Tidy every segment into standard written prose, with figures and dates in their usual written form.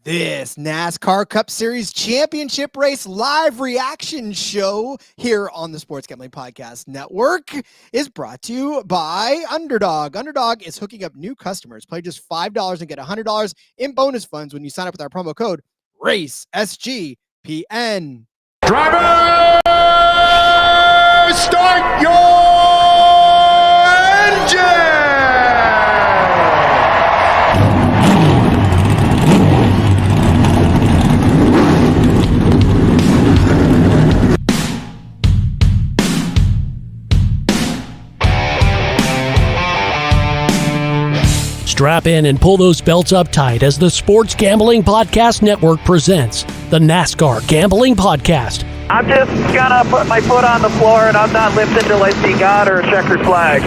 This NASCAR Cup Series Championship Race live reaction show here on the Sports Gambling Podcast Network is brought to you by Underdog. Underdog is hooking up new customers. Play just $5 and get $100 in bonus funds when you sign up with our promo code RACESGPN. Driver, start your engine! Strap in and pull those belts up tight as the Sports Gambling Podcast Network presents the NASCAR Gambling Podcast. I'm just gonna put my foot on the floor and I'm not lifting till I see God or a checkered flag.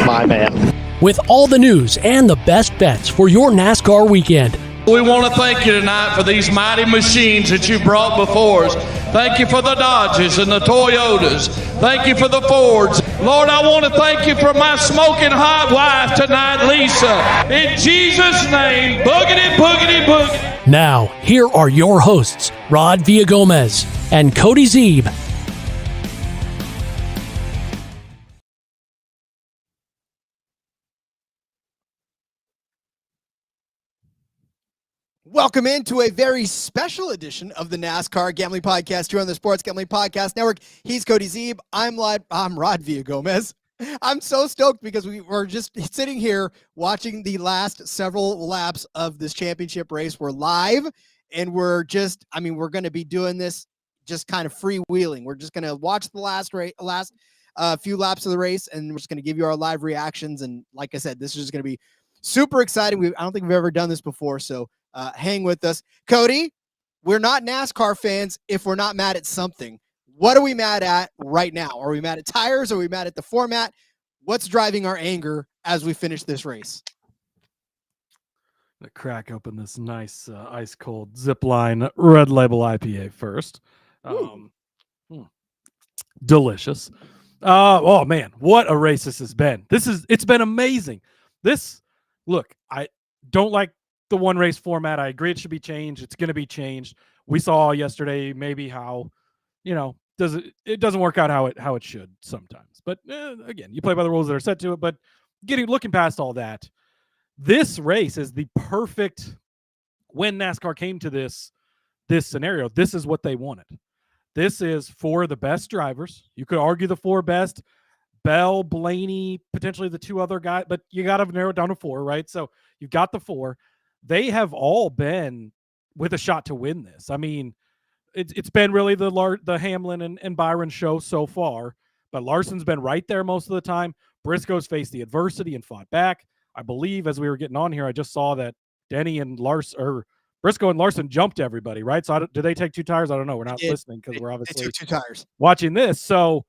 My man. With all the news and the best bets for your NASCAR weekend. We want to thank you tonight for these mighty machines that you brought before us. Thank you for the Dodges and the Toyotas. Thank you for the Fords. Lord, I want to thank you for my smoking hot wife tonight, Lisa. In Jesus' name, boogity, boogity, boogity. Now, here are your hosts, Rod Villagomez and Cody Zeeb. Welcome into a very special edition of the NASCAR Gambling Podcast here on the Sports Gambling Podcast Network. He's Cody Zeeb. I'm Rod Villagomez. I'm so stoked because we were just sitting here watching the last several laps of this championship race. We're live, and we're going to be doing this just kind of freewheeling. We're just going to watch the last few laps of the race, and we're just going to give you our live reactions. And like I said, this is just going to be super exciting. I don't think we've ever done this before, so hang with us. Cody, we're not NASCAR fans if we're not mad at something. What are we mad at right now? Are we mad at tires? Are we mad at the format? What's driving our anger as we finish this race? To crack open this nice ice cold Zipline Red Label IPA first. Delicious. Oh man, what a race this has been. It's been amazing. I don't like the one race format. I agree it should be changed. It's going to be changed. We saw yesterday maybe how, it doesn't work out how it should sometimes. But again, you play by the rules that are set to it. But looking past all that, this race is the perfect. When NASCAR came to this scenario, this is what they wanted. This is for the best drivers. You could argue the four best: Bell, Blaney, potentially the two other guys, but you got to narrow it down to four, right? So you've got the four. They have all been with a shot to win this. I mean, it's been really the Hamlin and Byron show so far, but Larson's been right there most of the time. Briscoe's faced the adversity and fought back. I believe as we were getting on here, I just saw that Denny and Briscoe and Larson jumped everybody, right? So did they take two tires? I don't know. We're not listening because we're obviously two tires watching this. So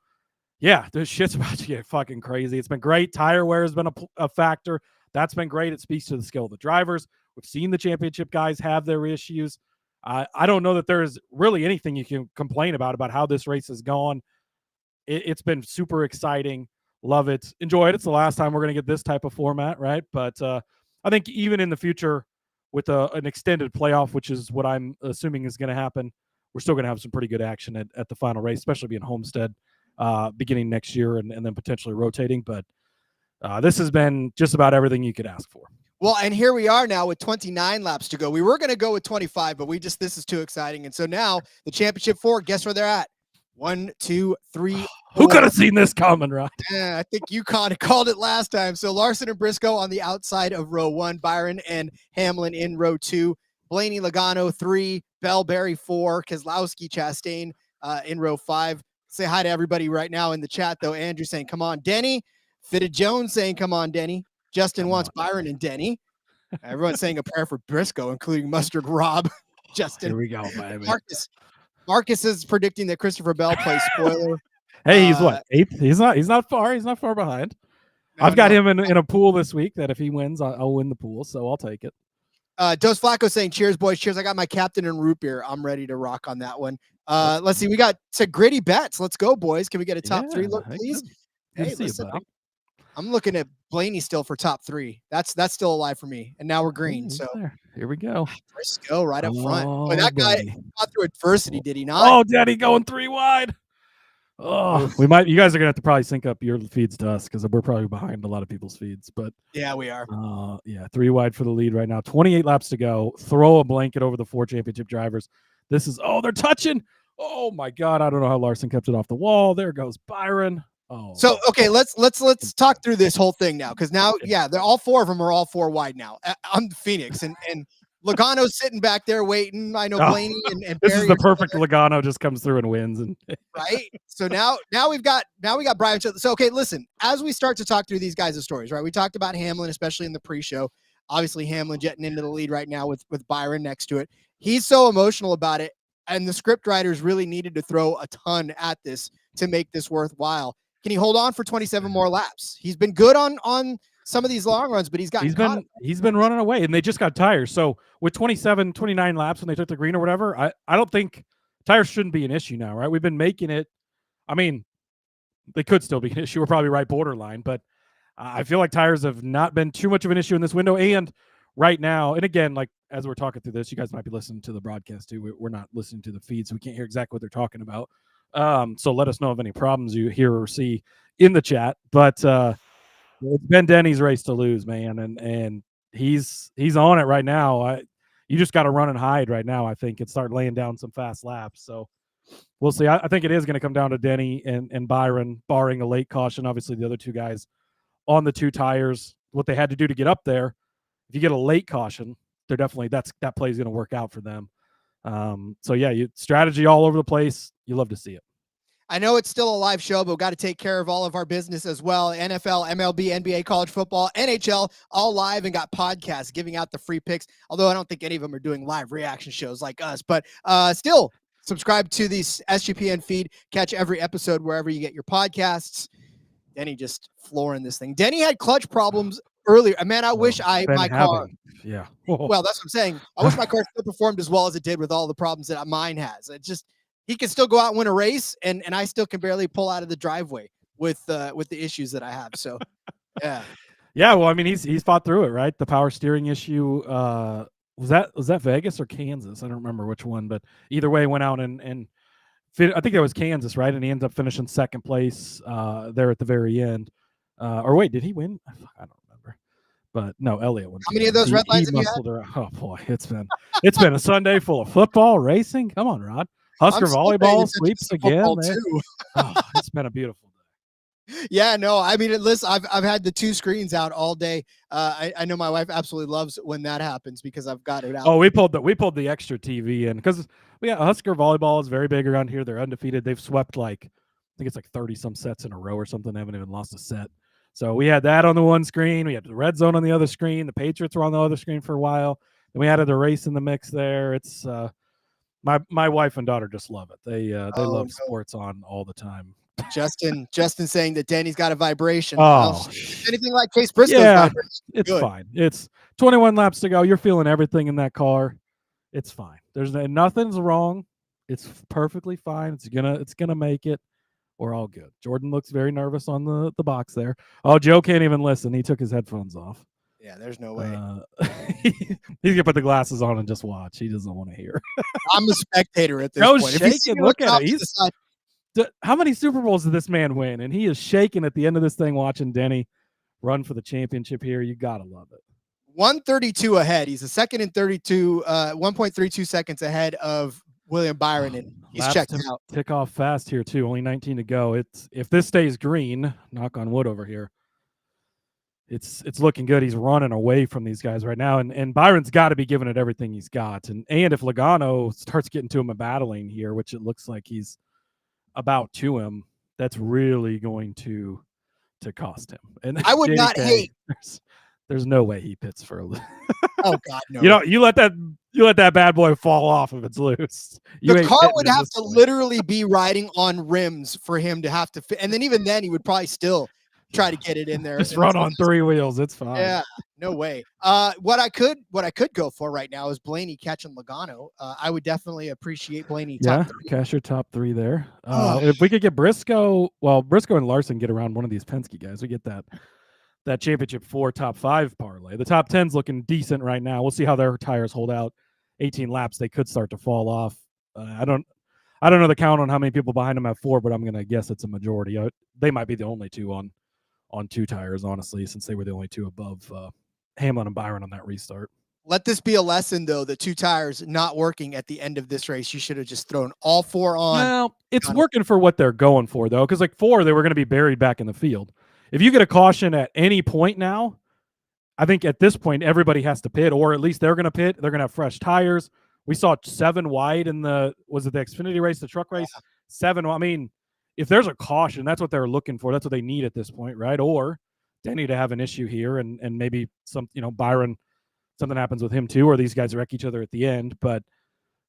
yeah, this shit's about to get fucking crazy. It's been great. Tire wear has been a factor. That's been great. It speaks to the skill of the drivers. We've seen the championship guys have their issues. I don't know that there's really anything you can complain about how this race has gone. It's been super exciting. Love it. Enjoy it. It's the last time we're going to get this type of format, right? But I think even in the future with an extended playoff, which is what I'm assuming is going to happen, we're still going to have some pretty good action at the final race, especially being Homestead beginning next year and then potentially rotating. But this has been just about everything you could ask for. Well, and here we are now with 29 laps to go. We were going to go with 25, but this is too exciting. And so now the championship four, guess where they're at? 1, 2, 3, 4. Who could have seen this coming, Rod? I think you kind of called it last time. So Larson and Briscoe on the outside of row 1, Byron and Hamlin in row 2, Blaney, Logano 3, Bell, Berry 4, Keselowski, Chastain in row 5. Say hi to everybody right now in the chat, though. Andrew saying, come on, Denny. Fitted Jones saying, come on, Denny. Justin wants Byron and Denny. Everyone's saying a prayer for Briscoe, including Mustard Rob. Justin. Here we go, baby. Marcus is predicting that Christopher Bell plays spoiler. Hey, he's what, 8th? He's not far. He's not far behind. I've got him in a pool this week that if he wins, I'll win the pool. So I'll take it. Dos Flacco saying, cheers, boys. Cheers. I got my captain and root beer. I'm ready to rock on that one. Let's see. We got to gritty bets. Let's go, boys. Can we get a top 3 look, please? Good Hey, to see you, listen, buddy. I'm looking at Blaney still for top 3. That's still alive for me. And now we're green. So here we go. Briscoe right up front. Oh, But that guy buddy. got through adversity, did he not? Oh, Daddy going 3 wide. Oh, you guys are gonna have to probably sync up your feeds to us because we're probably behind a lot of people's feeds. But yeah, we are. 3 wide for the lead right now. 28 laps to go. Throw a blanket over the 4 championship drivers. This is they're touching. Oh my God, I don't know how Larson kept it off the wall. There goes Byron. Oh, so okay, let's talk through this whole thing now because now they're all 4 of them are all 4 wide now. I'm Phoenix and Logano's sitting back there waiting. I know Blaney and this Barry is the perfect Logano just comes through and wins. And right. So now we got Brian. So okay, listen, as we start to talk through these guys' stories, right? We talked about Hamlin, especially in the pre-show. Obviously, Hamlin jetting into the lead right now with Byron next to it. He's so emotional about it, and the script writers really needed to throw a ton at this to make this worthwhile. Can he hold on for 27 more laps? He's been good on some of these long runs, but he's been running away, and they just got tires. So with 27, 29 laps when they took the green or whatever, I don't think tires shouldn't be an issue now, right? We've been making it. I mean, they could still be an issue. We're probably right borderline, but I feel like tires have not been too much of an issue in this window. And right now, and again, like as we're talking through this, you guys might be listening to the broadcast too. We're not listening to the feed, so we can't hear exactly what they're talking about. So let us know of any problems you hear or see in the chat. But it's been Denny's race to lose, man, and he's on it right now. You just got to run and hide right now, I think, and start laying down some fast laps. So we'll see. I think it is going to come down to Denny and Byron, barring a late caution. Obviously, the other 2 guys on the 2 tires, what they had to do to get up there. If you get a late caution, they're definitely that play is going to work out for them. So yeah, strategy all over the place. You love to see it. I know it's still a live show, but we've got to take care of all of our business as well. NFL, MLB, NBA, college football, NHL, all live and got podcasts giving out the free picks. Although I don't think any of them are doing live reaction shows like us, but still subscribe to the SGPN feed. Catch every episode wherever you get your podcasts. Denny just flooring this thing. Denny had clutch problems earlier. Man, I wish my car. Yeah. Well, that's what I'm saying. I wish my car still performed as well as it did with all the problems that mine has. It just. He can still go out and win a race, and I still can barely pull out of the driveway with the issues that I have. So, yeah. Yeah, well, I mean, he's fought through it, right? The power steering issue. Was that Vegas or Kansas? I don't remember which one, but either way, went out and I think it was Kansas, right? And he ends up finishing 2nd place there at the very end. Or wait, did he win? I don't remember. But no, Elliott won. How many of those red lines have you had? Oh boy, it's been a Sunday full of football, racing. Come on, Rod. Husker volleyball sweeps again. Oh, it's been a beautiful day. Yeah, no, I mean, listen, I've had the 2 screens out all day. I know my wife absolutely loves when that happens because I've got it out. Oh, we pulled the extra TV in because Husker volleyball is very big around here. They're undefeated. They've swept I think it's 30 some sets in a row or something. They haven't even lost a set. So we had that on the one screen. We had the red zone on the other screen. The Patriots were on the other screen for a while. Then we added a race in the mix there. It's my wife and daughter just love it. They love sports on all the time. Justin saying that Danny's got a vibration. Oh, anything like Case Briscoe's vibration. It's good. Fine. It's 21 laps to go. You're feeling everything in that car. It's fine. Nothing's wrong. It's perfectly fine. It's gonna make it. We're all good. Jordan looks very nervous on the box there. Oh, Joe can't even listen. He took his headphones off. Yeah, there's no way. He's gonna put the glasses on and just watch. He doesn't want to hear. I'm a spectator at this Joe's point. Shaking. Look at it. How many Super Bowls did this man win? And he is shaking at the end of this thing watching Denny run for the championship here. You gotta love it. 132 ahead. He's a second and 32, 1.32 seconds ahead of William Byron, and he's checked out. Tick off fast here too. Only 19 to go. If this stays green, knock on wood over here. It's looking good. He's running away from these guys right now, and Byron's got to be giving it everything he's got. And if Logano starts getting to him and battling here, which it looks like he's about to him, that's really going to cost him. And I would not hate. There's no way he pits for a. Oh God, no! You let that You let that bad boy fall off if it's loose. The car would have to literally be riding on rims for him to have to fit. And then even then, he would probably still try to get it in there. Just run on 3 wheels. It's fine. Yeah, no way. What I could go for right now is Blaney catching Logano. I would definitely appreciate Blaney. Cash your top 3 there. If we could get Briscoe and Larson get around one of these Penske guys, we get that championship 4 top 5 parlay. The top 10's looking decent right now. We'll see how their tires hold out. 18 laps, they could start to fall off. I don't know the count on how many people behind them have 4, but I'm gonna guess it's a majority. They might be the only 2 on 2 tires, honestly, since they were the only 2 above Hamlin and Byron on that restart. Let this be a lesson, though. The 2 tires not working at the end of this race. You should have just thrown all 4 on. Well, it's working for what they're going for, though, because 4, they were going to be buried back in the field. If you get a caution at any point now, I think at this point everybody has to pit, or at least they're going to pit. They're going to have fresh tires. We saw 7 wide in the Xfinity race, the truck race? Yeah. 7. I mean, if there's a caution, that's what they're looking for. That's what they need at this point, right? Or Denny to have an issue here, and maybe Byron, something happens with him too, or these guys wreck each other at the end. But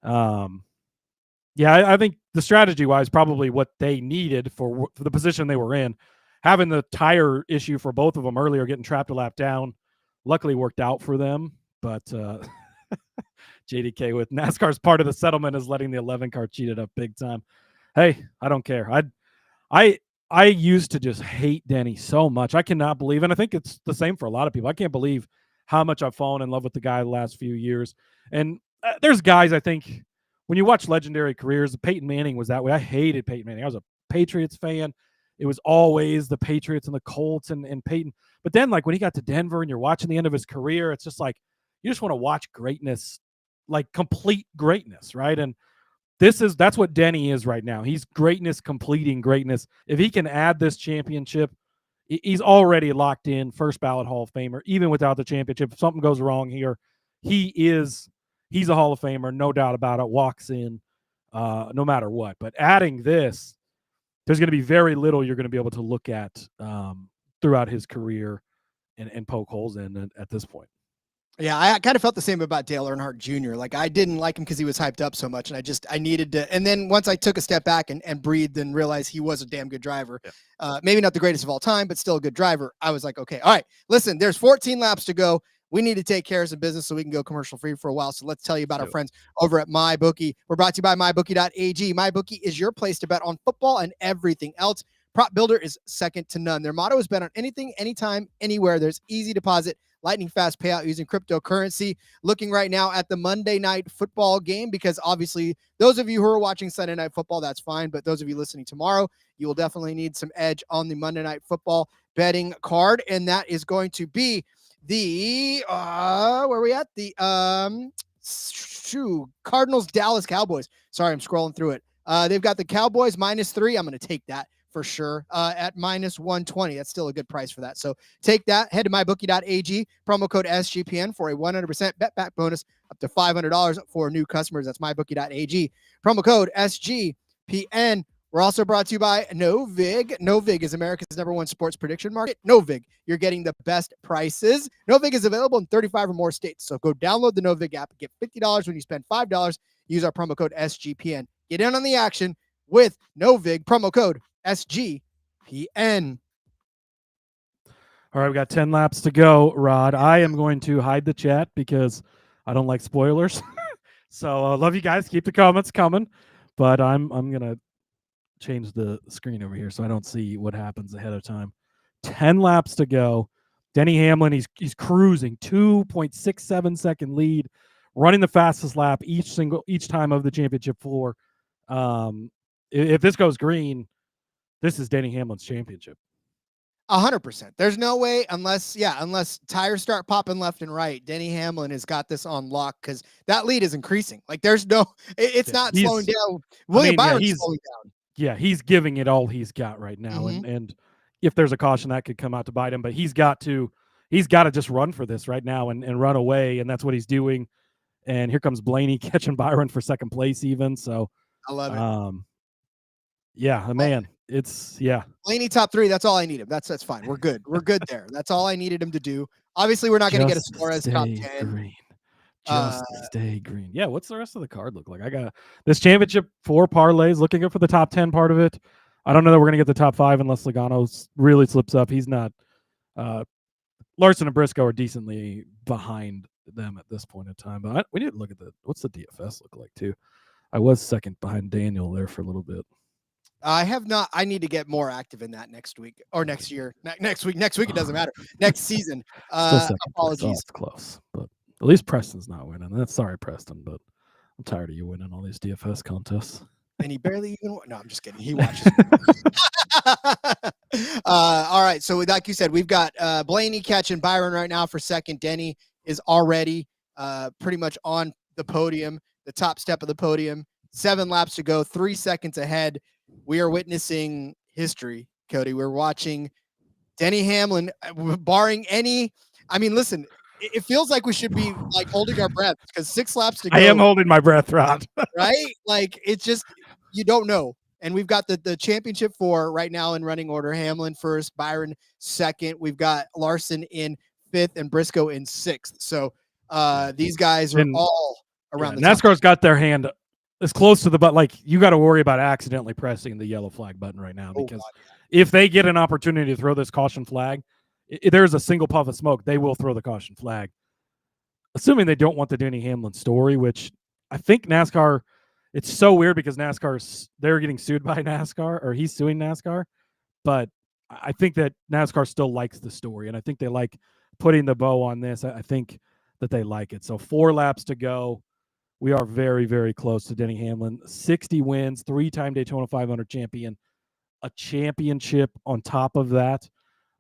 I think the strategy-wise, probably what they needed for the position they were in, having the tire issue for both of them earlier, getting trapped a lap down, luckily worked out for them. But JDK with NASCAR's part of the settlement is letting the 11 car cheat it up big time. Hey, I don't care. I used to just hate Denny so much. I cannot believe, and I think it's the same for a lot of people. I can't believe how much I've fallen in love with the guy the last few years. And there's guys, I think, when you watch legendary careers, Peyton Manning was that way. I hated Peyton Manning. I was a Patriots fan. It was always the Patriots and the Colts and Peyton. But then, when he got to Denver and you're watching the end of his career, it's just you just want to watch greatness, complete greatness, right? And that's what Denny is right now. He's greatness completing greatness. If he can add this championship, he's already locked in, first ballot Hall of Famer, even without the championship. If something goes wrong here, he's a Hall of Famer, no doubt about it, walks in no matter what. But adding this, there's going to be very little you're going to be able to look at throughout his career and poke holes in at this point. Yeah, I kind of felt the same about Dale Earnhardt Jr. I didn't like him because he was hyped up so much, and I needed to. And then once I took a step back and breathed and realized he was a damn good driver, maybe not the greatest of all time, but still a good driver, I was like, okay, all right, listen, there's 14 laps to go. We need to take care of some business so we can go commercial free for a while. So let's tell you about our friends over at MyBookie. We're brought to you by MyBookie.ag. MyBookie is your place to bet on football and everything else. Prop Builder is second to none. Their motto is bet on anything, anytime, anywhere. There's easy deposit, lightning fast payout using cryptocurrency. Looking right now at the Monday night football game, because obviously those of you who are watching Sunday night football, that's fine. But those of you listening tomorrow, you will definitely need some edge on the Monday night football betting card. And that is going to be the where are we at? The Cardinals Dallas Cowboys. Sorry, I'm scrolling through it. They've got the Cowboys -3. I'm going to take that for sure at -120. That's still a good price for that. So take that. Head to mybookie.ag, promo code SGPN for a 100% bet back bonus up to $500 for new customers. That's mybookie.ag, promo code SGPN. We're also brought to you by Novig. Novig is America's #1 sports prediction market. Novig, you're getting the best prices. Novig is available in 35 or more states. So go download the Novig app and get $50 when you spend $5. Use our promo code SGPN. Get in on the action with Novig, promo code SGPN. All right, we got 10 laps to go, Rod. I am going to hide the chat because I don't like spoilers. So love you guys. Keep the comments coming. But I'm going to change the screen over here so I don't see what happens ahead of time. 10 laps to go. Denny Hamlin, he's cruising 2.67 second lead, running the fastest lap each time of the championship 4. If this goes green, this is Denny Hamlin's championship. 100%. There's no way unless tires start popping left and right. Denny Hamlin has got this on lock because that lead is increasing. There's no, it's not slowing down. William Byron's slowing down. Yeah, he's giving it all he's got right now, and if there's a caution that could come out to bite him, but he's got to just run for this right now and run away, and that's what he's doing. And here comes Blaney catching Byron for second place, even. So I love it. Man, it's Blaney top 3. That's all I need him. That's fine. We're good. We're good there. That's all I needed him to do. Obviously, we're not going to get a Suarez top 10. Green. Just stay green. Yeah, what's the rest of the card look like? I got this championship 4 parlays, looking up for the top 10 part of it. I don't know that we're going to get the top 5 unless Logano really slips up. He's not. Larson and Briscoe are decently behind them at this point in time. But we need to look at what's the DFS look like, too? I was second behind Daniel there for a little bit. I have not. I need to get more active in that next week or next year. Next week, it doesn't matter. Next season. Apologies. It's close, but at least Preston's not winning. That's sorry, Preston, but I'm tired of you winning all these DFS contests. And he barely even. No, I'm just kidding. He watches. All right. So like you said, we've got Blaney catching Byron right now for second. Denny is already pretty much on the podium, the top step of the podium. 7 laps to go, 3 seconds ahead. We are witnessing history, Cody. We're watching Denny Hamlin, barring any. I mean, listen, it feels like we should be like holding our breath because 6 laps to go. I am holding my breath, Rod. Right? Like it's just you don't know. And we've got the championship 4 right now in running order. Hamlin first, Byron second. We've got Larson in 5th and Briscoe in 6th. So these guys are all around the top. NASCAR's got their hand as close to the button. Like you got to worry about accidentally pressing the yellow flag button right now because if they get an opportunity to throw this caution flag, if there's a single puff of smoke, they will throw the caution flag. Assuming they don't want the Denny Hamlin story, which I think NASCAR. It's so weird because they're getting sued by NASCAR or he's suing NASCAR, but I think that NASCAR still likes the story and I think they like putting the bow on this. I think that they like it. So 4 laps to go. We are very, very close to Denny Hamlin. 60 wins, 3-time Daytona 500 champion, a championship on top of that.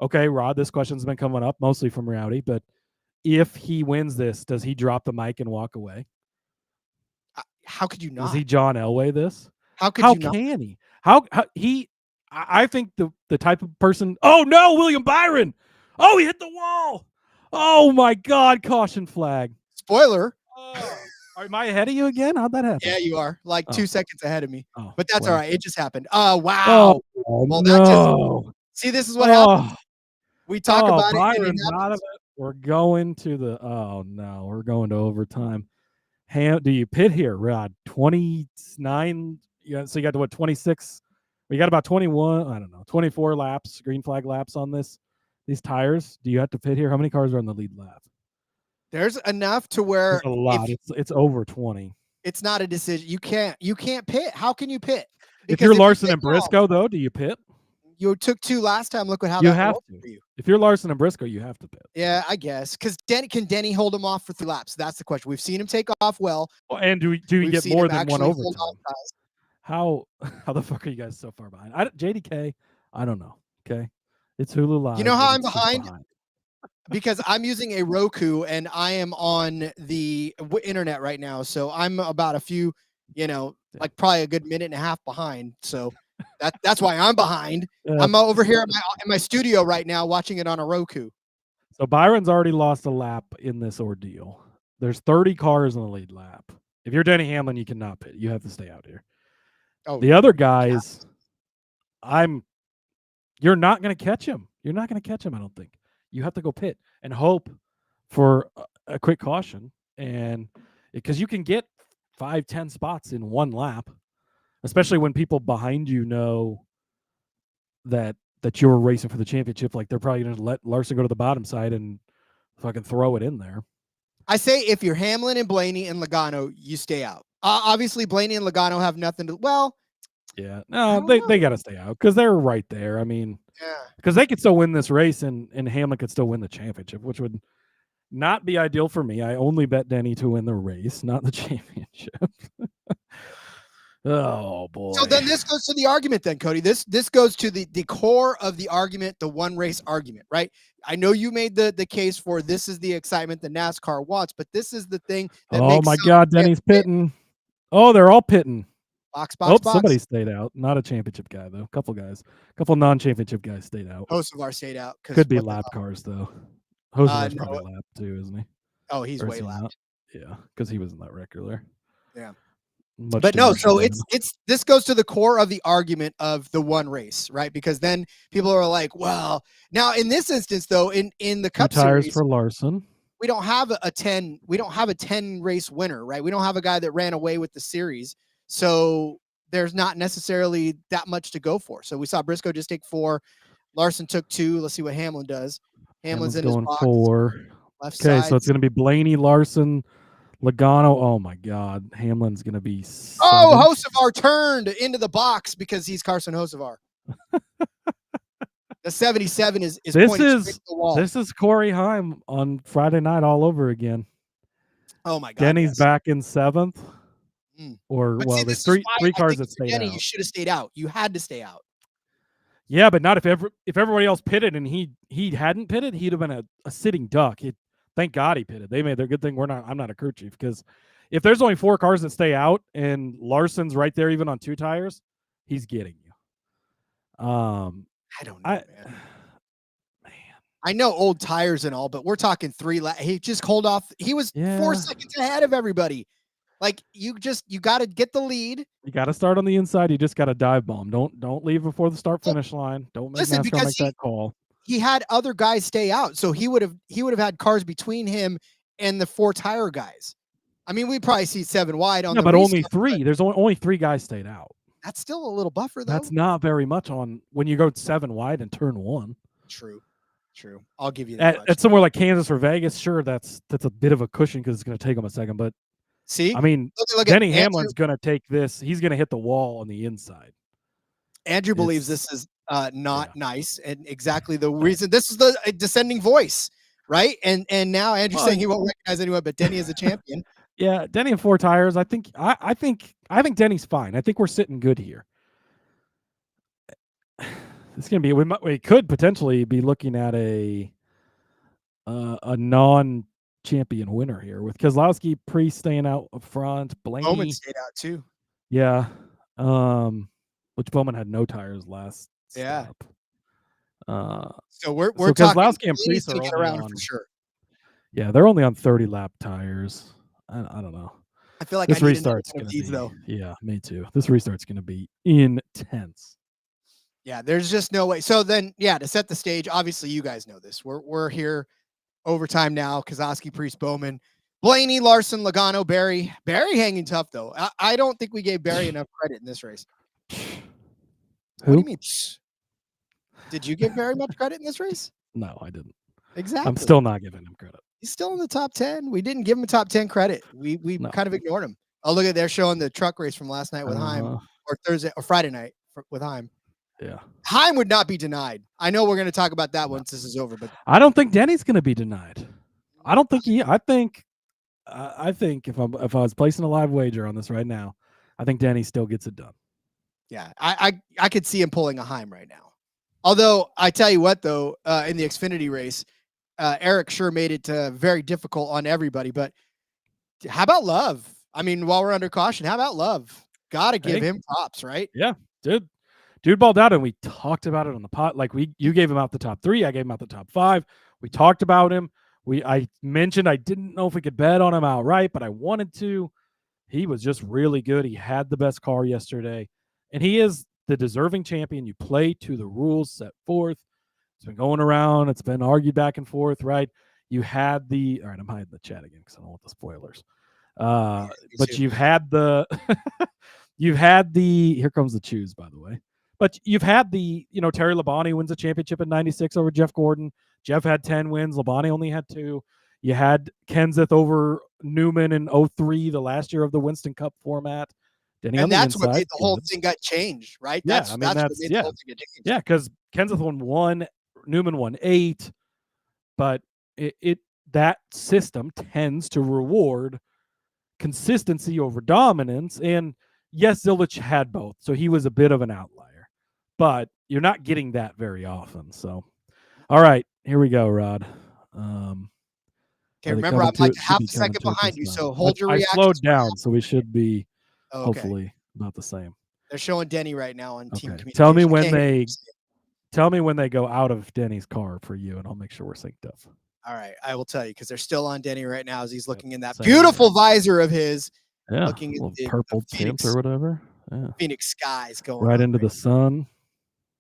Okay, Rod, this question's been coming up mostly from Rowdy, but if he wins this, does he drop the mic and walk away? How could you not? Does he John Elway this? How can he? How he? I think the type of person. Oh no, William Byron! Oh, he hit the wall! Oh my God! Caution flag. Spoiler. Am I ahead of you again? How'd that happen? Yeah, you are like 2 seconds ahead of me. Oh, but that's all right. It just happened. Wow. Well, no. See, this is what happens. We talk about Byron's out of it. We're going to the. Oh no, we're going to overtime. Do you pit here, Rod? 29. Yeah, so you got to what 26? We got about 21. I don't know, 24 laps, green flag laps on these tires. Do you have to pit here? How many cars are on the lead lap? There's enough to where there's a lot. It's over 20. It's not a decision. You can't pit. How can you pit? If you're Larson and Briscoe, though, do you pit? You took 2 last time. Look how you that have to. For you. If you're Larson and Briscoe, you have to pit. Yeah, I guess. Because can Denny hold him off for 3 laps? That's the question. We've seen him take off well. And do you get more than one overtime? How the fuck are you guys so far behind? JDK, I don't know. Okay, it's Hulu Live. You know how I'm behind? Because I'm using a Roku and I am on the internet right now. So I'm about a few, like probably a good minute and a half behind. So that's why I'm behind. I'm over here in my studio right now watching it on a Roku. So Byron's already lost a lap in this ordeal. There's 30 cars in the lead lap. If you're Denny Hamlin, you cannot pit. You have to stay out here. Oh, the other guys, you're not going to catch him. You're not going to catch him, I don't think. You have to go pit and hope for a quick caution. And because you can get 5-10 spots in one lap, especially when people behind you know that you're racing for the championship. Like they're probably going to let Larson go to the bottom side and fucking throw it in there. I say if you're Hamlin and Blaney and Logano, you stay out. Obviously, Blaney and Logano have nothing to. Well, yeah, no, they got to stay out because they're right there. I mean, because they could still win this race and Hamlin could still win the championship, which would not be ideal for me. I only bet Denny to win the race, not the championship. Oh boy. So then this goes to the argument then, Cody. This goes to the core of the argument, the one race argument, right? I know you made the case for this is the excitement that NASCAR wants, but this is the thing that makes my God, Denny's pitting. Oh, they're all pitting. Box. Somebody stayed out. Not a championship guy, though. A couple non-championship guys stayed out. Hocevar stayed out. Could be lap cars, though. Hocevar's probably lap, too, isn't he? Oh, he's way lapped. Yeah, because he wasn't that regular. Yeah. But no, so this goes to the core of the argument of the one race, right? Because then people are like, well, now in this instance, though, in the Cup tires Series, for Larson. we don't have a 10 race winner, right? We don't have a guy that ran away with the series. So there's not necessarily that much to go for. So we saw Briscoe just take 4. Larson took 2. Let's see what Hamlin does. Hamlin's in going his box. 4. Left Okay, side. so it's going to be Blaney, Larson, Logano. Oh my God, Hamlin's going to be. 7th. Oh, Hocevar turned into the box because he's Carson Hocevar. The 77 is pointing straight to the wall. This is Corey Heim on Friday night all over again. Oh my God, Denny's yes. back in 7th. Or But well, see, there's this is three why I cars think that stayed Denny, out. you should have stayed out. You had to stay out. Yeah, but not if everybody else pitted and he hadn't pitted, he'd have been a sitting duck. Thank God he pitted. They made their good thing. I'm not a crew chief, because if there's only 4 cars that stay out and Larson's right there even on 2 tires, he's getting you. I don't know, man. I know old tires and all, but we're talking 3 laps. He just called off. He was 4 seconds ahead of everybody. Like you got to get the lead. You got to start on the inside. You just got to dive bomb. Don't leave before the start finish line. Don't make NASCAR make that call. He had other guys stay out, so he would have had cars between him and the 4 tire guys. I mean, we probably see 7 wide on. Yeah, the but restart, only 3. There's only 3 guys stayed out. That's still a little buffer, though. That's not very much on when you go 7 wide in turn 1. True. I'll give you that. At somewhere like Kansas or Vegas, sure, that's a bit of a cushion because it's going to take him a second. But see, I mean, look Denny Hamlin's going to take this. He's going to hit the wall on the inside. Andrew believes this is not nice, and exactly the reason. This is the descending voice, right? And now Andrew's saying he won't recognize anyone, but Denny is a champion. Yeah, Denny and 4 tires. I think Denny's fine. I think we're sitting good here. It's gonna be. We could potentially be looking at a non-champion winner here with Keselowski, Priest staying out up front. Blaney Bowman stayed out too. Yeah, which Bowman had no tires last. Yeah. Stop. So we're so talking. Keselowski and Priest to are get only around on, for sure. Yeah, they're only on 30 lap tires. I don't know. I feel like this I need restart's one gonna of these be, though. Yeah, me too. This restart's gonna be intense. Yeah, there's just no way. So then, yeah, to set the stage, obviously you guys know this. We're here overtime now. Keselowski, Priest, Bowman, Blaney, Larson, Logano, Barry hanging tough though. I don't think we gave Barry enough credit in this race. Who? What do you mean? Did you give Barry much credit in this race? No, I didn't. Exactly. I'm still not giving him credit. He's still in the top 10. We didn't give him a top 10 credit. We kind of ignored him. Oh, look at they're showing the truck race from last night with Heim, or Thursday or Friday night with Heim. Yeah. Heim would not be denied. I know we're going to talk about that once this is over, but I don't think Denny's going to be denied. I don't think I think if I was placing a live wager on this right now, I think Denny still gets it done. Yeah, I could see him pulling a Heim right now. Although I tell you what, though, in the Xfinity race, Eric sure made it very difficult on everybody. But how about Love? I mean, while we're under caution, how about Love? Got to give him props, right? Yeah, dude balled out, and we talked about it on the pot. Like you gave him out the top 3, I gave him out the top 5. We talked about him. I mentioned I didn't know if we could bet on him outright, but I wanted to. He was just really good. He had the best car yesterday, and he is the deserving champion. You play to the rules set forth. It's been going around. It's been argued back and forth, right? You had the. All right, I'm hiding the chat again because I don't want the spoilers. But you've had the. Here comes the choose, by the way. But you've had the. Terry Labonte wins a championship in '96 over Jeff Gordon. Jeff had 10 wins. Labonte only had 2. You had Kenseth over Newman in 03, the last year of the Winston Cup format. Denny and that's what made the whole thing got changed, right? That's what made the whole thing get changed. Yeah, because Kenseth won 1, Newman won 8, but that system tends to reward consistency over dominance. And yes, Zilich had both, so he was a bit of an outlier, but you're not getting that very often. So, all right, here we go, Rod. Okay, remember, I'm like half a second behind you, so hold your reaction. I slowed down, so we should be hopefully about the same. They're showing Denny right now on team communication. Tell me when they go out of Denny's car for you, and I'll make sure we're synced up. All right, I will tell you because they're still on Denny right now as he's looking in that beautiful visor of his. Yeah, looking at the purple tint or whatever. Yeah. Phoenix skies going right into the sun.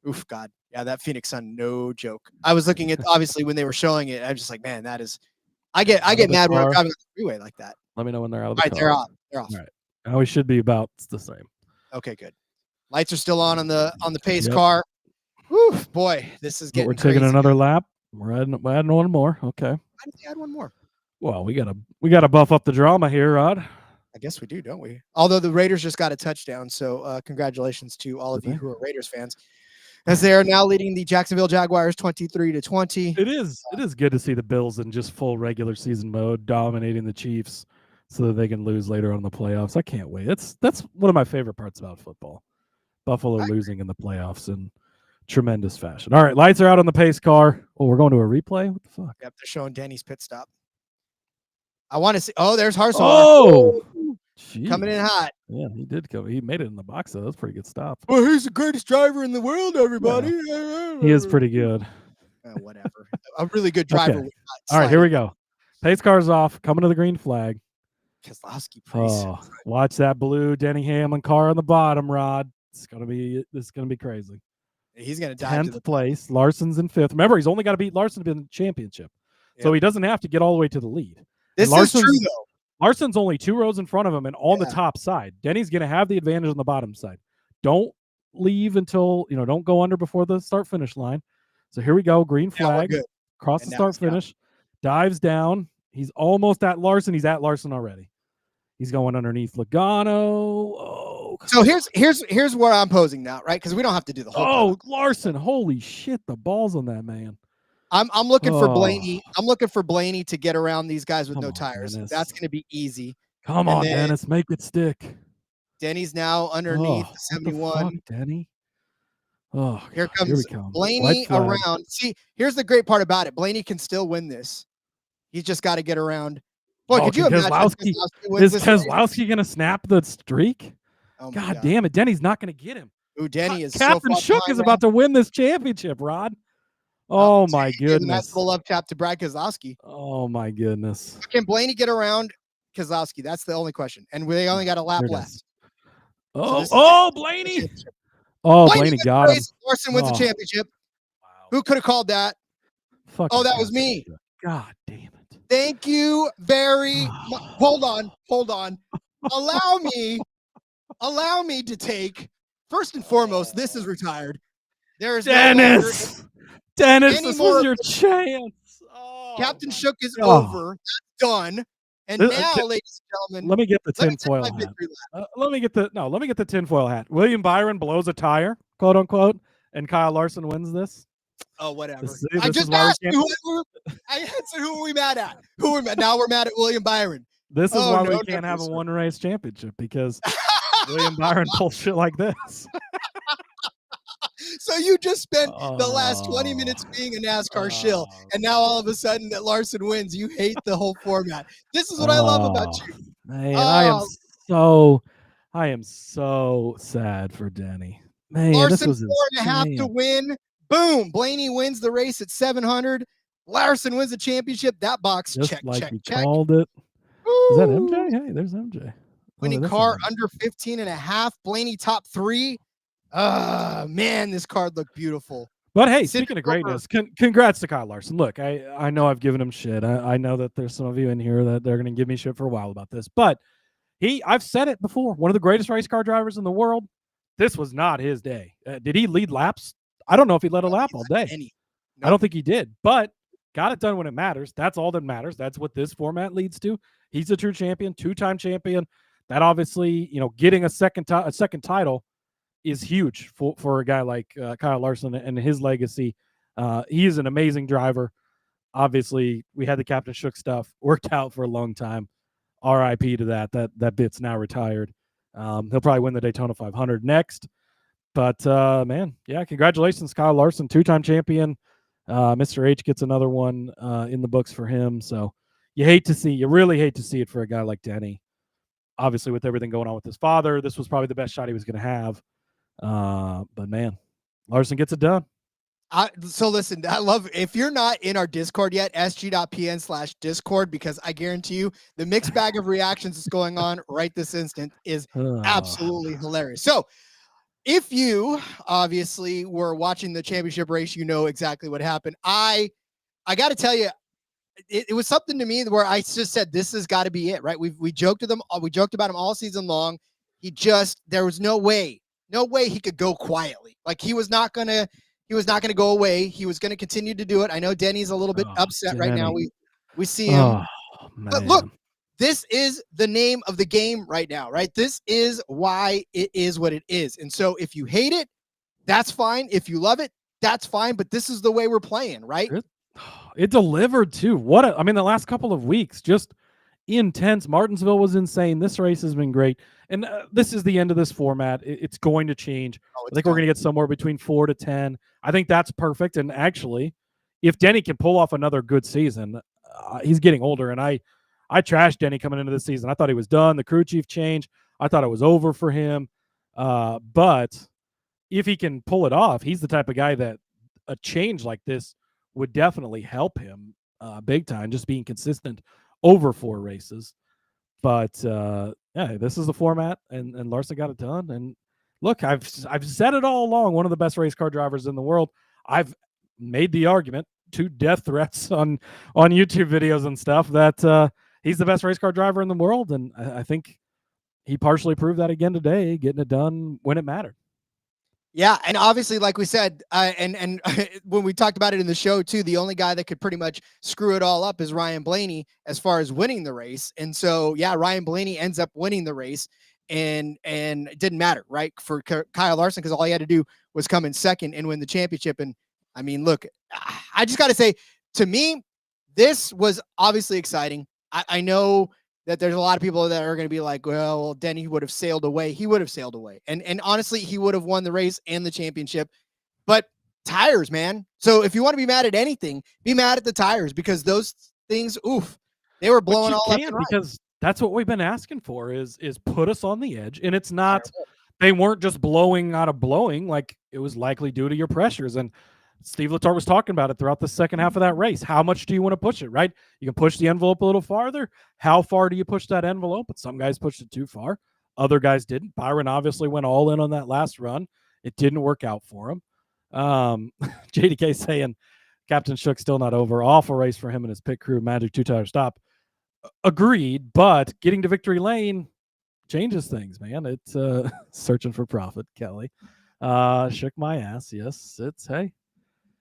Oof, God. Yeah, that Phoenix sun, no joke. I was looking at, obviously, when they were showing it, I was just like, man, that is, I get the mad when I'm car. driving on the freeway like that. Let me know when they're out of the All right, car. they're off. They're off. All right. Now we should be about the same. Okay, good. Lights are still on the pace Yep. car. Whew, boy, this is But getting we're taking crazy. another lap. We're adding one more. Okay. Why did they add one more? Well, we gotta buff up the drama here, Rod. I guess we do, don't we? Although the Raiders just got a touchdown, so congratulations to all of you who are Raiders fans, as they are now leading the Jacksonville Jaguars 23-20. It is good to see the Bills in just full regular season mode, dominating the Chiefs, so that they can lose later on in the playoffs. I can't wait. That's one of my favorite parts about football. Buffalo losing in the playoffs in tremendous fashion. All right, lights are out on the pace car. Oh, we're going to a replay? What the fuck? Yep, they're showing Denny's pit stop. I want to see. Oh, there's Harsaw. Oh, coming in hot. Yeah, he did come. He made it in the box, though. That's a pretty good stop. Well, he's the greatest driver in the world, everybody. He is pretty good. Whatever. A really good driver. Okay. All right, here we go. Pace car's off. Coming to the green flag. Keselowski. Oh, watch that blue Denny Hamlin car on the bottom, Rod. This is gonna be crazy. He's gonna dive 10th place. Larson's in 5th. Remember, he's only got to beat Larson to be in the championship, so he doesn't have to get all the way to the lead. This is true, though. Larson's only 2 rows in front of him and on the top side. Denny's going to have the advantage on the bottom side. Don't leave until, don't go under before the start finish line. So here we go. Green flag. Cross the start finish. Dives down. He's almost at Larson. He's at Larson already. He's going underneath Logano. Oh. So here's where I'm posing now, right? Because we don't have to do the whole. Oh, Larson. Holy shit. The balls on that man. I'm looking for Blaney. I'm looking for Blaney to get around these guys with no tires. Dennis. That's going to be easy. Come on, Dennis. Make it stick. Denny's now underneath the 71. What the fuck, Denny? Oh, here we come. Blaney around. See, here's the great part about it. Blaney can still win this. He's just got to get around. Boy, could you imagine is Keselowski going to snap the streak? Oh God damn it. Denny's not going to get him. Ooh, Denny is Captain Shook is about to win this championship, Rod. Oh, my goodness. That's the love tap to Brad Keselowski. Oh, my goodness. Can Blaney get around Keselowski? That's the only question. And they only got a lap left. Oh, Blaney. Oh, Blaney got him. Larson wins the championship. Wow. Who could have called that? That was me. God damn it. Thank you very much. Hold on. Allow me to take, first and foremost, this is retired. There is Dennis, this was your chance. Oh, Captain Shook is over. That's done. And now, ladies and gentlemen, let me get the tinfoil hat. Let me get the tinfoil hat. William Byron blows a tire, quote unquote, and Kyle Larson wins this. Oh, whatever. I just asked you who are we mad at? Now we're mad at William Byron. This is why we can't have a one race championship, because William Byron pulls shit like this. So you just spent the last 20 minutes being a NASCAR shill, and now all of a sudden that Larson wins, you hate the whole format. This is what I love about you. Man, I am so sad for Denny. Man, Larson this was 4.5 to win. Boom. Blaney wins the race at 700. Larson wins the championship. That box just check. Called it. Ooh. Is that MJ? Hey, there's MJ. Winning car under 15.5. Blaney top 3. Man, this card looked beautiful. But hey, speaking of greatness, congrats to Kyle Larson. Look, I know I've given him shit. I know that there's some of you in here that they're going to give me shit for a while about this, but I've said it before, one of the greatest race car drivers in the world. This was not his day. Did he lead laps? I don't know if he led a lap all day. I don't think he did, but got it done when it matters. That's all that matters. That's what this format leads to. He's a true champion, 2-time champion. That obviously, getting a second title is huge for a guy like Kyle Larson and his legacy. He is an amazing driver. Obviously, we had the Captain Shook stuff worked out for a long time. RIP to that. That bit's now retired. He'll probably win the Daytona 500 next. But, man, yeah, congratulations, Kyle Larson, 2-time champion. Mr. H gets another one in the books for him. So you really hate to see it for a guy like Denny. Obviously, with everything going on with his father, this was probably the best shot he was going to have. But, man, Larson gets it done. So listen, I love, if you're not in our Discord yet, sg.pn/Discord, because I guarantee you the mixed bag of reactions that's going on right this instant is absolutely hilarious. So if you obviously were watching the championship race, you know exactly what happened. I got to tell you, it was something to me where I just said, this has got to be it, right? We joked with him. We joked about him all season long. There was no way he could go quietly. Like he was not going to go away. He was going to continue to do it. I know Denny's a little bit upset right now. We see him, but look, this is the name of the game right now, right? This is why it is what it is. And so if you hate it, that's fine. If you love it, that's fine. But this is the way we're playing, right? It delivered too. The last couple of weeks, just intense. Martinsville was insane. This race has been great. And this is the end of this format. It's going to change. I think we're going to get somewhere between 4 to 10. I think that's perfect. And actually, if Denny can pull off another good season, he's getting older. And I trashed Denny coming into the season. I thought he was done. The crew chief change, I thought it was over for him. But if he can pull it off, he's the type of guy that a change like this would definitely help him big time, just being consistent over 4 races. But this is the format, and Larson got it done. And look, I've said it all along, one of the best race car drivers in the world. I've made the argument to death threats on YouTube videos and stuff that he's the best race car driver in the world. And I think he partially proved that again today, getting it done when it mattered. Yeah, and obviously, like we said, and when we talked about it in the show too, the only guy that could pretty much screw it all up is Ryan Blaney as far as winning the race. And so, yeah, Ryan Blaney ends up winning the race, and it didn't matter, right, for Kyle Larson, because all he had to do was come in second and win the championship. And I mean, look, I just got to say, to me, this was obviously exciting. I know that there's a lot of people that are going to be like, well, Denny would have sailed away. He would have sailed away. And honestly, he would have won the race and the championship. But tires, man. So if you want to be mad at anything, be mad at the tires, because those things, they were blowing all up. Because that's what we've been asking for is put us on the edge. And it's not, they weren't just blowing out of blowing, like it was likely due to your pressures. And Steve Letarte was talking about it throughout the second half of that race. How much do you want to push it, right? You can push the envelope a little farther. How far do you push that envelope? But some guys pushed it too far. Other guys didn't. Byron obviously went all in on that last run. It didn't work out for him. JDK saying Captain Shook still not over. Awful race for him and his pit crew. Magic 2-tire stop. Agreed, but getting to victory lane changes things, man. It's searching for profit, Kelly. Shook my ass. Yes, hey.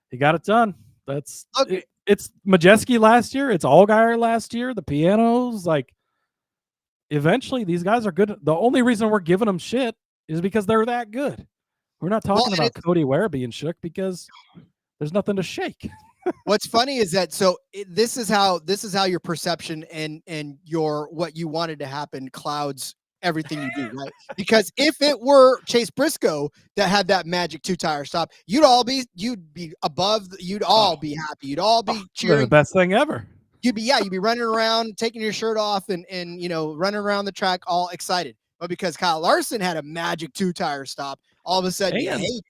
He got it done. That's okay. It's Majeski last year. It's Allgaier last year. The pianos, like, eventually these guys are good. The only reason we're giving them shit is because they're that good. We're not talking about Cody Ware being shook because there's nothing to shake. What's funny is that this is how your perception and your what you wanted to happen clouds everything you do, right? Because if it were Chase Briscoe that had that magic 2-tire stop, you'd all be above, you'd all be happy, you'd all be cheering. The best thing ever. You'd be running around, taking your shirt off and running around the track all excited. But because Kyle Larson had a magic 2-tire stop, all of a sudden you hate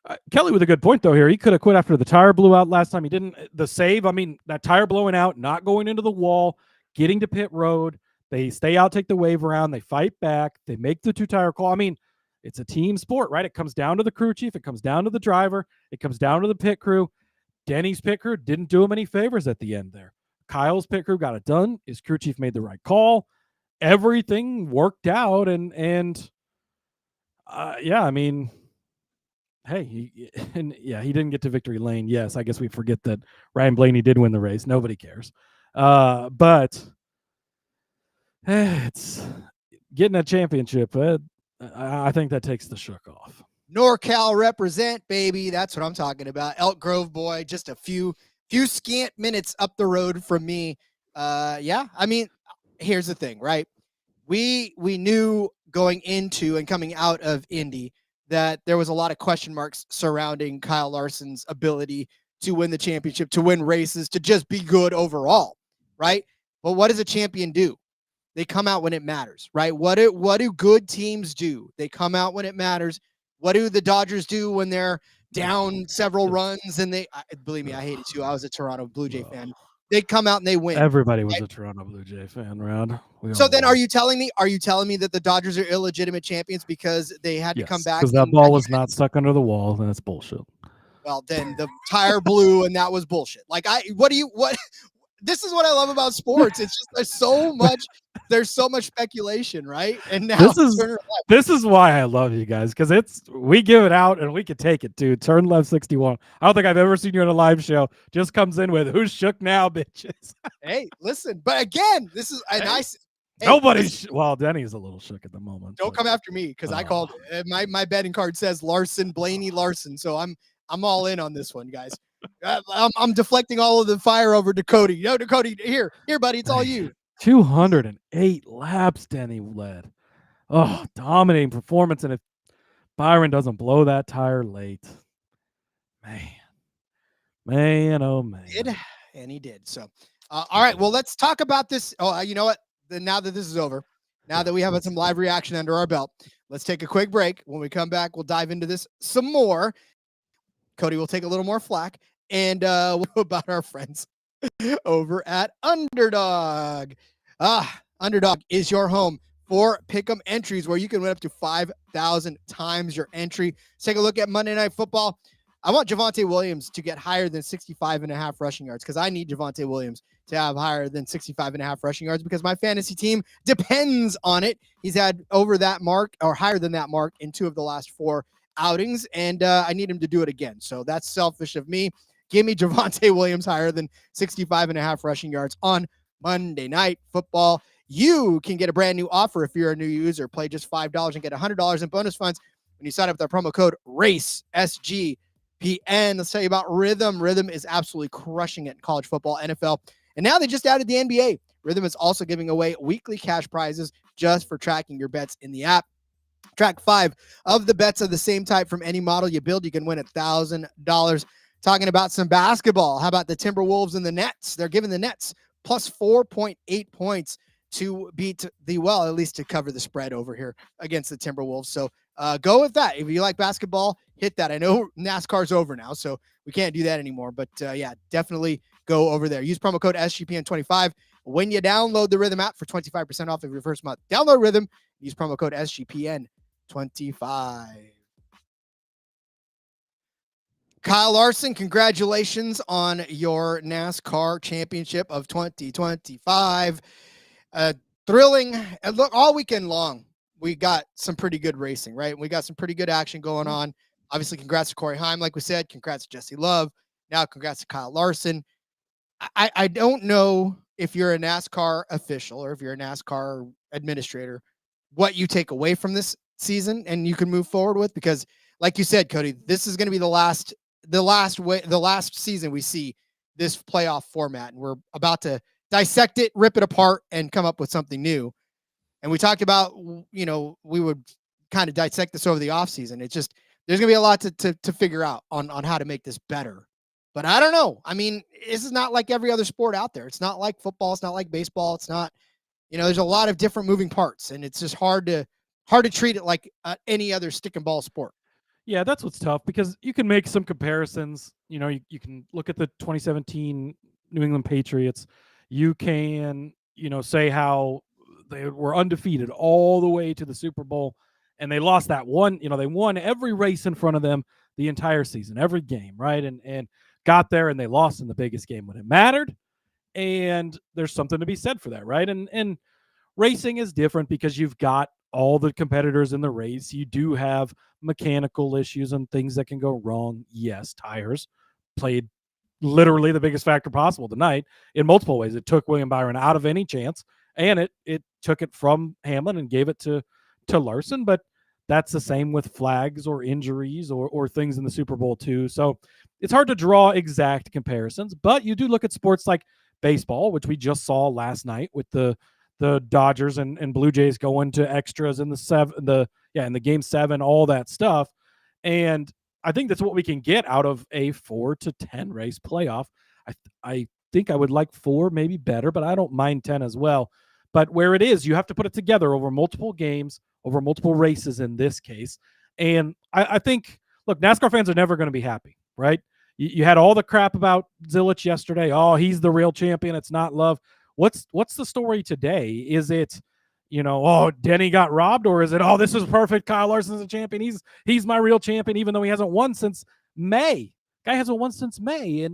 it. Kelly with a good point though here. He could have quit after the tire blew out last time. He didn't. The save, I mean, that tire blowing out, not going into the wall, getting to pit road. They stay out, take the wave around. They fight back. They make the 2-tire call. I mean, it's a team sport, right? It comes down to the crew chief. It comes down to the driver. It comes down to the pit crew. Denny's pit crew didn't do him any favors at the end there. Kyle's pit crew got it done. His crew chief made the right call. Everything worked out. I mean, hey, he didn't get to victory lane. Yes, I guess we forget that Ryan Blaney did win the race. Nobody cares. But it's getting a championship. I think that takes the shook off. NorCal represent, baby. That's what I'm talking about. Elk Grove boy, just a few scant minutes up the road from me. I mean, here's the thing, right? We knew going into and coming out of Indy that there was a lot of question marks surrounding Kyle Larson's ability to win the championship, to win races, to just be good overall, right? But what does a champion do? They come out when it matters, right? What do good teams do? They come out when it matters. What do the Dodgers do when they're down several runs? And believe me, I hate it too. I was a Toronto Blue Jay fan. They come out and they win. Everybody was a Toronto Blue Jay fan, Rod. So then are you telling me that the Dodgers are illegitimate champions because they had to come back? Because that ball was not stuck under the wall, and that's bullshit. Well, then the tire blew and that was bullshit. Like this is what I love about sports. It's just there's so much speculation, right? And now this is why I love you guys, because we give it out and we can take it, dude. Turn left 61. I don't think I've ever seen you in a live show. Just comes in with who's shook now, bitches. Hey, listen, but again, this is a nice. Hey, nobody's well, Denny's a little shook at the moment. Don't come after me because I called my betting card says Blaney Larson, so I'm all in on this one, guys. I'm deflecting all of the fire over to Cody. No, to Cody, here, buddy, it's all you. 208 laps Denny led. Oh, dominating performance, and if Byron doesn't blow that tire late, man, oh man, and he did. So, all right, well, let's talk about this. Oh, you know what? Now that this is over, now that we have some live reaction under our belt, let's take a quick break. When we come back, we'll dive into this some more. Cody will take a little more flack, and we'll go about our friends over at Underdog. Underdog is your home for pick'em entries where you can win up to 5,000 times your entry. Let's take a look at Monday Night Football. I want Javonte Williams to get higher than 65.5 rushing yards because I need Javonte Williams to have higher than 65.5 rushing yards because my fantasy team depends on it. He's had over that mark or higher than that mark in 2 of the last 4 outings, and I need him to do it again. So that's selfish of me. Give me Javonte Williams higher than 65.5 rushing yards on Monday Night Football. You can get a brand new offer if you're a new user. Play just $5 and get $100 in bonus funds when you sign up with our promo code RACE, SGPN. Let's tell you about Rhythm. Rhythm is absolutely crushing it in college football, NFL, and now they just added the NBA. Rhythm is also giving away weekly cash prizes just for tracking your bets in the app. Track 5 of the bets of the same type from any model you build. You can win $1,000. Talking about some basketball. How about the Timberwolves and the Nets? They're giving the Nets plus 4.8 points to beat at least to cover the spread over here against the Timberwolves. So go with that. If you like basketball, hit that. I know NASCAR's over now, so we can't do that anymore. But yeah, definitely go over there. Use promo code SGPN25 when you download the Rhythm app for 25% off of your first month. Download Rhythm. Use promo code SGPN25. Kyle Larson, congratulations on your NASCAR championship of 2025. Thrilling. And look, all weekend long, we got some pretty good racing, right? We got some pretty good action going on. Obviously, congrats to Corey Heim, like we said. Congrats to Jesse Love. Now, congrats to Kyle Larson. I don't know if you're a NASCAR official or if you're a NASCAR administrator, what you take away from this season and you can move forward with, because like you said, Cody, this is going to be the last season we see this playoff format, and we're about to dissect it, rip it apart, and come up with something new. And we talked about, we would kind of dissect this over the offseason. It's just, there's going to be a lot to figure out on how to make this better. But I don't know. I mean, this is not like every other sport out there. It's not like football. It's not like baseball. It's not, there's a lot of different moving parts, and it's just hard to treat it like any other stick and ball sport. Yeah, that's what's tough, because you can make some comparisons. You can look at the 2017 New England Patriots. You can, say how they were undefeated all the way to the Super Bowl, and they lost that one. They won every race in front of them the entire season, every game, right? And got there, and they lost in the biggest game when it mattered. And there's something to be said for that, right? And racing is different because you've got all the competitors in the race. You do have mechanical issues and things that can go wrong. Yes, tires played literally the biggest factor possible tonight in multiple ways. It took William Byron out of any chance, and it took it from Hamlin and gave it to Larson. But that's the same with flags or injuries or things in the Super Bowl too. So it's hard to draw exact comparisons, but you do look at sports like baseball, which we just saw last night with the Dodgers and Blue Jays going to extras in in the game 7, all that stuff. And I think that's what we can get out of a 4 to 10 race playoff. I think I would like 4, maybe better, but I don't mind 10 as well. But where it is, you have to put it together over multiple games, over multiple races in this case. And I think, look, NASCAR fans are never going to be happy, right? You had all the crap about Zilich yesterday. Oh, he's the real champion. It's not Love. What's the story today? Is it, Denny got robbed, or is it, oh, this is perfect, Kyle Larson's a champion. He's my real champion, even though he hasn't won since May. Guy hasn't won since May.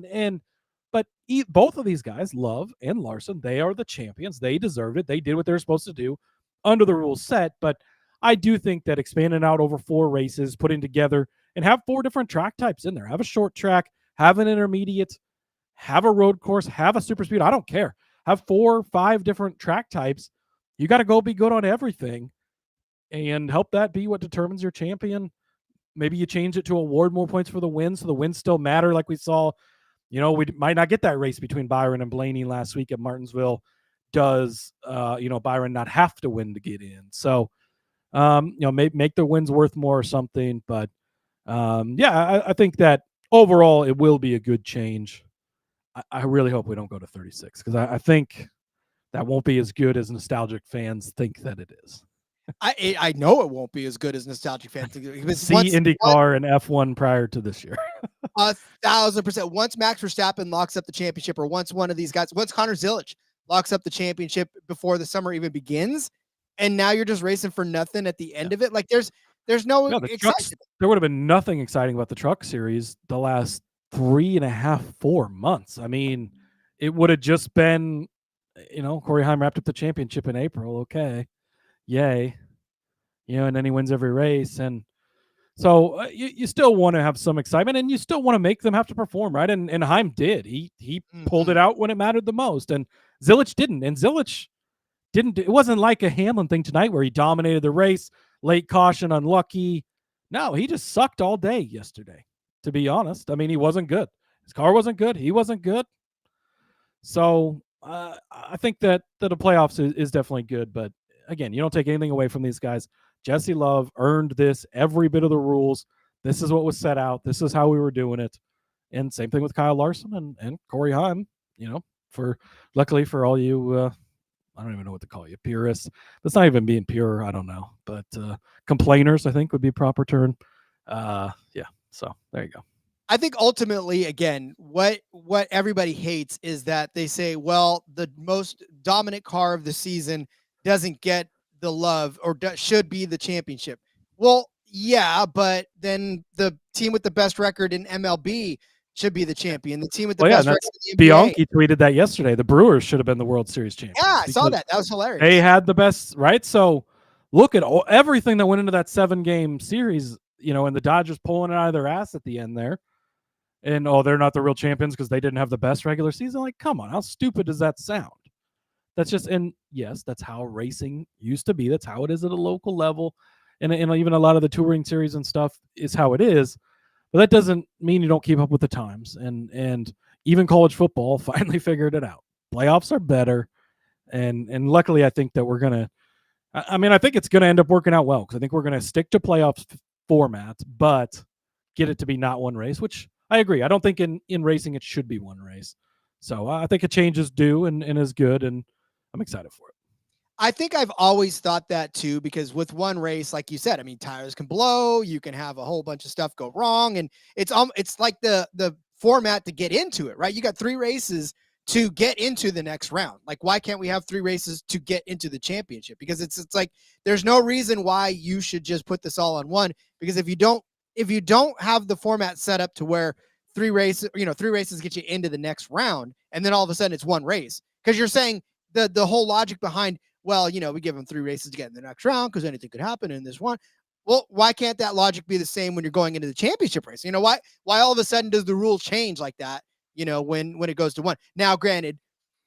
But both of these guys, Love and Larson, they are the champions. They deserved it. They did what they were supposed to do under the rules set. But I do think that expanding out over 4 races, putting together and have 4 different track types in there, have a short track, have an intermediate, have a road course, have a super speed. I don't care. Have 4 or 5 different track types. You got to go be good on everything and help that be what determines your champion. Maybe you change it to award more points for the win, so the wins still matter, like we saw. We might not get that race between Byron and Blaney last week at Martinsville. Does Byron not have to win to get in? So make the wins worth more or something. But I think that overall it will be a good change. I really hope we don't go to 36 because I think that won't be as good as nostalgic fans think that it is. I know it won't be as good as nostalgic fans think. See IndyCar and F1 prior to this year. 1,000%. Once Max Verstappen locks up the championship, or once one of these guys, once Connor Zilic locks up the championship before the summer even begins, and now you're just racing for nothing at the end of it. Like there's no excitement. There would have been nothing exciting about the Truck Series the last 3.5, 4 months. I mean, it would have just been, Corey Heim wrapped up the championship in April. Okay. Yay. And then he wins every race. And so you still want to have some excitement, and you still want to make them have to perform, right? And Heim did. He pulled it out when it mattered the most, and Zilic didn't. And Zilic didn't. It wasn't like a Hamlin thing tonight where he dominated the race, late caution, unlucky. No, he just sucked all day yesterday, to be honest. I mean, he wasn't good. His car wasn't good. He wasn't good. So I think that the playoffs is definitely good, but again, you don't take anything away from these guys. Jesse Love earned this, every bit of the rules. This is what was set out. This is how we were doing it. And same thing with Kyle Larson and Corey Heim, luckily for all you, I don't even know what to call you, purists. That's not even being pure. I don't know. But complainers, I think, would be a proper term. So there you go. I think ultimately, again, what everybody hates is that they say, well, the most dominant car of the season doesn't get the love or should be the championship. Well, yeah, but then the team with the best record in MLB should be the champion. The team with the best record in the NBA. Bianchi tweeted that yesterday. The Brewers should have been the World Series champions. Yeah, I saw that. That was hilarious. They had the best, right? So look at everything that went into that 7-game series, and the Dodgers pulling it out of their ass at the end there. And, they're not the real champions because they didn't have the best regular season. Like, come on, how stupid does that sound? That's just, and yes, that's how racing used to be. That's how it is at a local level. And even a lot of the touring series and stuff is how it is. But that doesn't mean you don't keep up with the times. And even college football finally figured it out. Playoffs are better. And luckily, I think that we're going to, I think it's going to end up working out well because I think we're going to stick to playoffs formats, but get it to be not one race, which I agree. I don't think in racing it should be one race. So I think a change is due and is good, and I'm excited for it. I think I've always thought that too, because with one race, like you said, I mean, tires can blow, you can have a whole bunch of stuff go wrong, and it's like the format to get into it, right? You got 3 races to get into the next round. Like, why can't we have 3 races to get into the championship? Because it's like there's no reason why you should just put this all on one. Because if you don't have the format set up to where 3 races get you into the next round, and then all of a sudden it's one race, because you're saying the whole logic behind, well, we give them 3 races to get in the next round because anything could happen in this one. Well, why can't that logic be the same when you're going into the championship race? Why all of a sudden does the rule change like that? When it goes to one. Now, granted,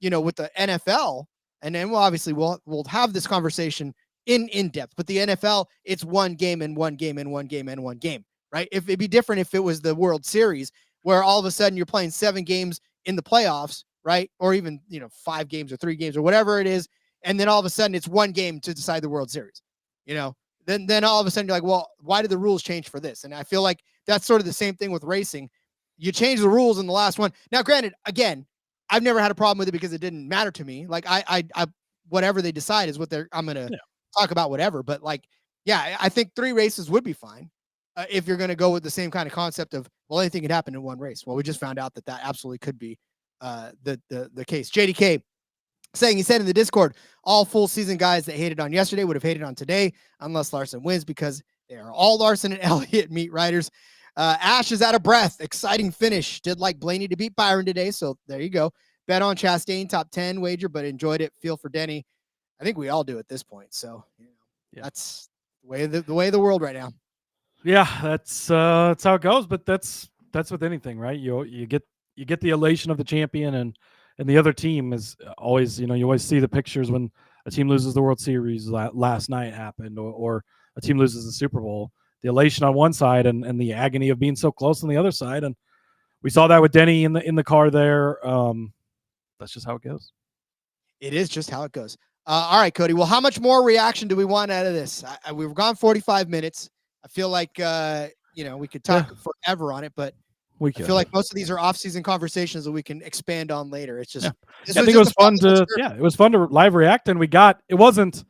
with the NFL, and then obviously we'll have this conversation in depth, but the NFL, it's one game and one game and one game and one game, right? If it'd be different if it was the World Series, where all of a sudden you're playing 7 games in the playoffs, right? Or even 5 games or 3 games or whatever it is, and then all of a sudden it's one game to decide the World Series. Then all of a sudden you're like, well, why did the rules change for this? And I feel like that's sort of the same thing with racing. You change the rules in the last one. Now, granted, again, I've never had a problem with it because it didn't matter to me. Like I whatever they decide is what I'm going to talk about, whatever. But I think 3 races would be fine if you're going to go with the same kind of concept of, well, anything could happen in one race. Well, we just found out that absolutely could be the case. JDK saying, he said in the Discord, all full season guys that hated on yesterday would have hated on today, unless Larson wins, because they are all Larson and Elliott meat riders. Ash is out of breath. Exciting finish. Did like Blaney to beat Byron today, so there you go. Bet on Chastain top 10 wager, but enjoyed it. Feel for Denny. I think we all do at this point. So that's the way of the world right now. Yeah, that's how it goes. But that's with anything, right? You get the elation of the champion, and the other team is always, you always see the pictures when a team loses the World Series last night happened, or a team loses the Super Bowl. The elation on one side and the agony of being so close on the other side, and we saw that with Denny in the car there. That's just how it goes. It is just how it goes. All right, Cody. Well, how much more reaction do we want out of this? We've gone 45 minutes. I feel like we could talk forever on it, but I feel like most of these are off-season conversations that we can expand on later. It's just, I think it was fun to, it was fun to live react, and it wasn't,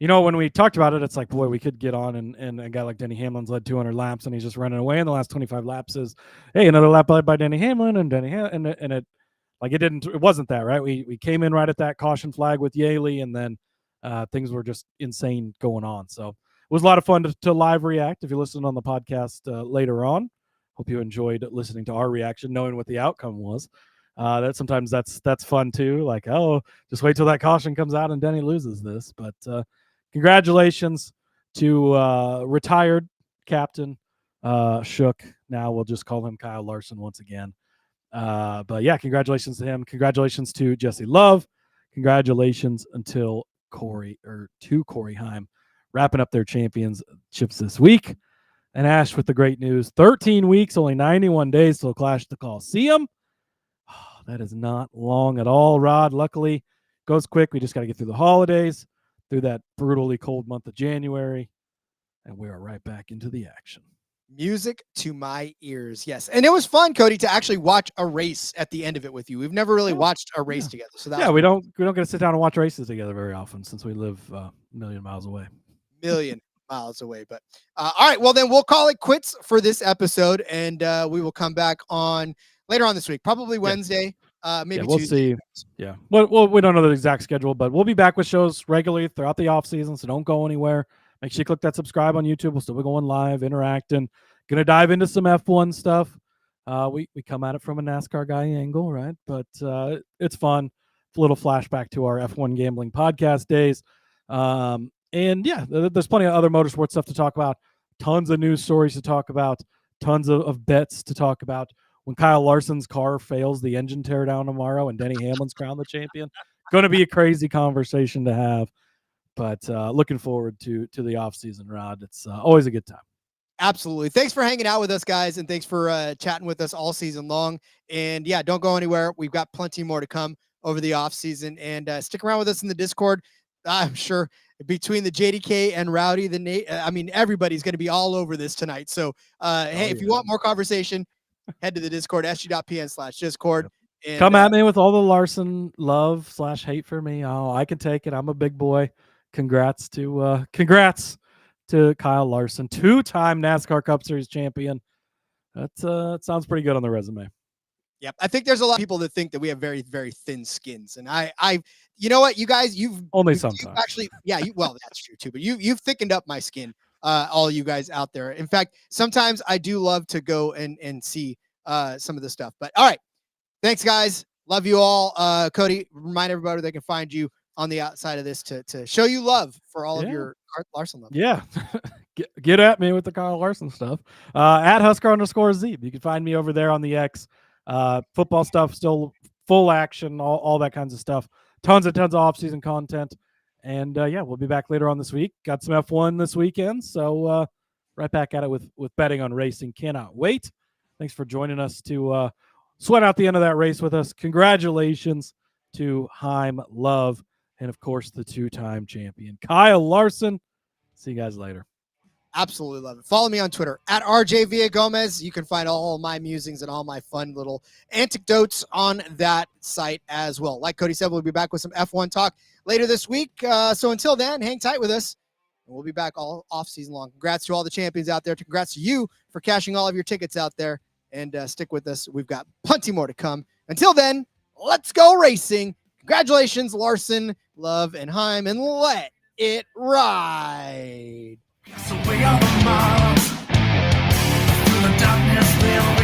when we talked about it, it's like, boy, we could get on and a guy like Denny Hamlin's led 200 laps and he's just running away in the last 25 laps is, hey, another lap led by Denny Hamlin and it wasn't that, right? We came in right at that caution flag with Yaley, and then things were just insane going on. So it was a lot of fun to live react. If you listen on the podcast later on, hope you enjoyed listening to our reaction, knowing what the outcome was. That sometimes that's fun too. Like, oh, just wait till that caution comes out and Denny loses this. But congratulations to retired captain Shook. Now we'll just call him Kyle Larson once again. But yeah, congratulations to him. Congratulations to Jesse Love. Congratulations to Corey Heim, wrapping up their championships this week. And Ash with the great news: 13 weeks, only 91 days till Clash at the Coliseum. Oh, that is not long at all, Rod. Luckily, goes quick. We just got to get through the holidays, through that brutally cold month of January, and we are right back into the action. Music to my ears, yes. And it was fun, Cody, to actually watch a race at the end of it with you. We've never really watched a race together, so that we don't get to sit down and watch races together very often since we live a million miles away. But all right, well then we'll call it quits for this episode, and we will come back on later on this week, probably Wednesday, maybe we'll Tuesday. See. Yeah, well, we don't know the exact schedule, but we'll be back with shows regularly throughout the off season, so don't go anywhere. Make sure you click that subscribe on YouTube. We'll still be going live, interacting. Gonna dive into some F1 stuff. We come at it from a NASCAR guy angle, right? But it's fun. It's a little flashback to our F1 Gambling Podcast days. And yeah, there's plenty of other motorsport stuff to talk about. Tons of news stories to talk about. Tons of bets to talk about. When Kyle Larson's car fails the engine teardown tomorrow and Denny Hamlin's crowned the champion, going to be a crazy conversation to have. But looking forward to the offseason, Rod. It's always a good time. Absolutely. Thanks for hanging out with us, guys, and thanks for chatting with us all season long. And yeah, don't go anywhere. We've got plenty more to come over the offseason. And stick around with us in the Discord. I'm sure between the JDK and Rowdy, everybody's going to be all over this tonight. So, if you want more conversation, head to the Discord, sg.pn/Discord. And come at me with all the Larson love / hate for me. Oh, I can take it. I'm a big boy. Congrats to Kyle Larson, 2-time NASCAR Cup Series champion. That sounds pretty good on the resume. Yep. I think there's a lot of people that think that we have very, very thin skins. And I you know what, you guys, you've sometimes actually, well, that's true too, but you've thickened up my skin, all you guys out there. In fact, sometimes I do love to go and see some of the stuff, but all right. Thanks guys. Love you all. Cody, remind everybody they can find you on the outside of this to show you love for all of your Larson love. Yeah. get at me with the Kyle Larson stuff. At Husker_Zeeb. You can find me over there on the X. Football stuff, still full action, all that kinds of stuff. Tons of off-season content. And we'll be back later on this week. Got some F1 this weekend. So right back at it with betting on racing. Cannot wait. Thanks for joining us to sweat out the end of that race with us. Congratulations to Heim, Love, and of course the 2-time champion, Kyle Larson. See you guys later. Absolutely love it. Follow me on Twitter at RJ Villagomez. You can find all my musings and all my fun little anecdotes on that site as well. Like Cody said, we'll be back with some F1 talk later this week. So until then, hang tight with us. And we'll be back all off season long. Congrats to all the champions out there. Congrats to you for cashing all of your tickets out there. And stick with us. We've got plenty more to come. Until then, let's go racing. Congratulations, Larson, Love, and Heim, and let it ride. So we are the miles through the darkness will